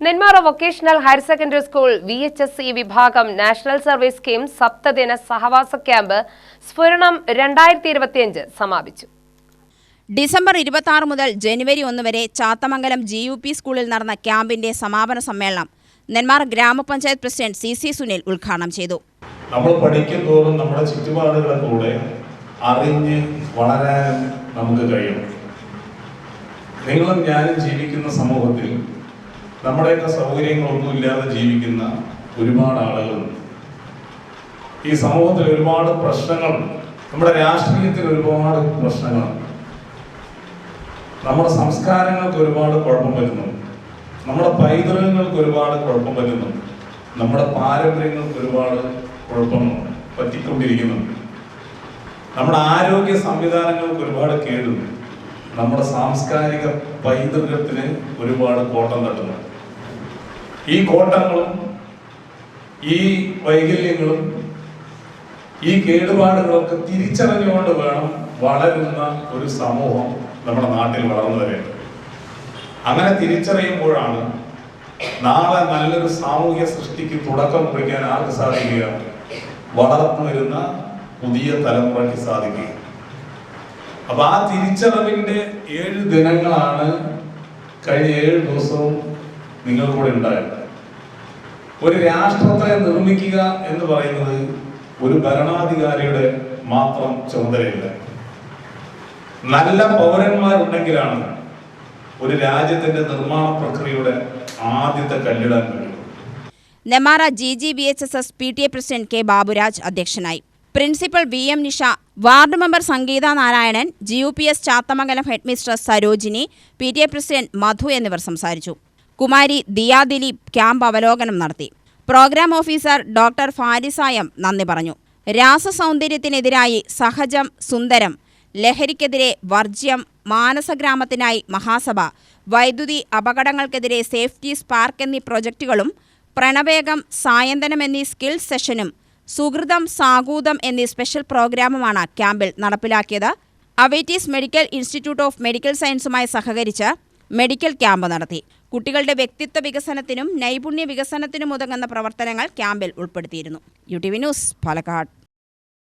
Nenmara vocational higher secondary school VHSE വിഭാഗം national service scheme സപ്തദിന സഹവാസ camp സ്ഫുരണം 2025 സമാപിച്ചു. December 26 മുതൽ ജനുവരി 1 വരെ ചാത്തമംഗലം GUP സ്കൂളിൽ നടന്ന ക്യാമ്പിന്റെ സമാപന സമ്മേളനം നെന്മാറ ഗ്രാമപഞ്ചായത്ത് പ്രസിഡന്റ് CC സുനിൽ ഉദ്ഘാടനം ചെയ്തു. നമ്മൾ പഠിക്കുന്തോറും നമ്മുടെ ചുറ്റുപാടുകളിലൂടെ അറിഞ്ഞ് വളരാൻ നമുക്ക് കഴിയും. നിങ്ങളും ഞാനും ജീവിക്കുന്ന സമൂഹത്തിൽ നമ്മുടെയൊക്കെ സൗകര്യങ്ങളൊന്നുമില്ലാതെ ജീവിക്കുന്ന ഒരുപാട് ആളുകളുണ്ട്. ഈ സമൂഹത്തിൽ ഒരുപാട് പ്രശ്നങ്ങളുണ്ട്. നമ്മുടെ രാഷ്ട്രീയത്തിൽ ഒരുപാട് പ്രശ്നങ്ങളുണ്ട്. നമ്മുടെ സംസ്കാരങ്ങൾക്ക് ഒരുപാട് കുഴപ്പം വരുന്നുണ്ട്. നമ്മുടെ പൈതൃകങ്ങൾക്ക് ഒരുപാട് കുഴപ്പം വരുന്നുണ്ട്. നമ്മുടെ പാരമ്പര്യങ്ങൾക്ക് ഒരുപാട് കുഴപ്പം പറ്റിക്കൊണ്ടിരിക്കുന്നുണ്ട്. നമ്മുടെ ആരോഗ്യ സംവിധാനങ്ങൾക്ക് ഒരുപാട് കേടുണ്ട്. നമ്മുടെ സാംസ്കാരിക പൈതൃകത്തിന് ഒരുപാട് കോട്ടം തട്ടുന്നു. ഈ കോട്ടങ്ങളും ഈ വൈകല്യങ്ങളും ഈ കേടുപാടുകളൊക്കെ തിരിച്ചറിഞ്ഞുകൊണ്ട് വേണം വളരുന്ന ഒരു സമൂഹം നമ്മുടെ നാട്ടിൽ വളർന്നു വരേണ്ടത്. അങ്ങനെ തിരിച്ചറിയുമ്പോഴാണ് നാളെ നല്ലൊരു സാമൂഹ്യ സൃഷ്ടിക്ക് തുടക്കം കുറിക്കാൻ ആർക്ക് സാധിക്കുക? വളർന്നു വരുന്ന പുതിയ തലമുറയ്ക്ക് സാധിക്കുക. അപ്പൊ ആ തിരിച്ചറിവിന്റെ 7 ദിനങ്ങളാണ് കഴിഞ്ഞ 7 ദിവസവും നിങ്ങൾ കൂടെ ഉണ്ടായത്. ഒരു രാഷ്ട്രത്തെ നിർമ്മിക്കുക എന്ന് പറയുന്നത് ഒരു ഭരണാധികാരിയുടെ മാത്രം ചുമതലയില്ല. നല്ല പൗരന്മാരുണ്ടെങ്കിലാണ് ഒരു രാജ്യത്തിന്റെ നിർമ്മാണ പ്രക്രിയയുടെ ആദ്യത്തെ കല്ലിടാൻ കഴിയും. Nenmara GGVHSS PTA president K Baburaj അധ്യക്ഷനായി. Principal VM Nisha, ward member Sangeetha Narayanan, GUPS Chathamangalam headmistress Sarojini, PTA president Madhu എന്നിവർ സംസാരിച്ചു. കുമാരി ദിയ ദിലീപ് ക്യാമ്പ് അവലോകനം നടത്തി. പ്രോഗ്രാം ഓഫീസർ ഡോക്ടർ ഫാരിസായം നന്ദി പറഞ്ഞു. രാസസൗന്ദര്യത്തിനെതിരായി സഹജം സുന്ദരം, ലഹരിക്കെതിരെ വർജ്യം, മാനസഗ്രാമത്തിനായി മഹാസഭ, വൈദ്യുതി അപകടങ്ങൾക്കെതിരെ സേഫ്റ്റി സ്പാർക്ക് എന്നീ പ്രൊജക്ടുകളും, പ്രണവേഗം സായന്തനം എന്നീ സ്കിൽ സെഷനും, സുഹൃതം സാഗൂതം എന്നീ സ്പെഷ്യൽ പ്രോഗ്രാമുമാണ് ക്യാമ്പിൽ നടപ്പിലാക്കിയത്. Avitis medical institute of medical സയൻസുമായി സഹകരിച്ച് മെഡിക്കൽ ക്യാമ്പ് നടത്തി. കുട്ടികളുടെ വ്യക്തിത്വ വികസനത്തിനും നൈപുണ്യ വികസനത്തിനും ഉതകുന്ന പ്രവർത്തനങ്ങൾ ക്യാമ്പിൽ ഉൾപ്പെടുത്തിയിരുന്നു. UTV news, Palakkad.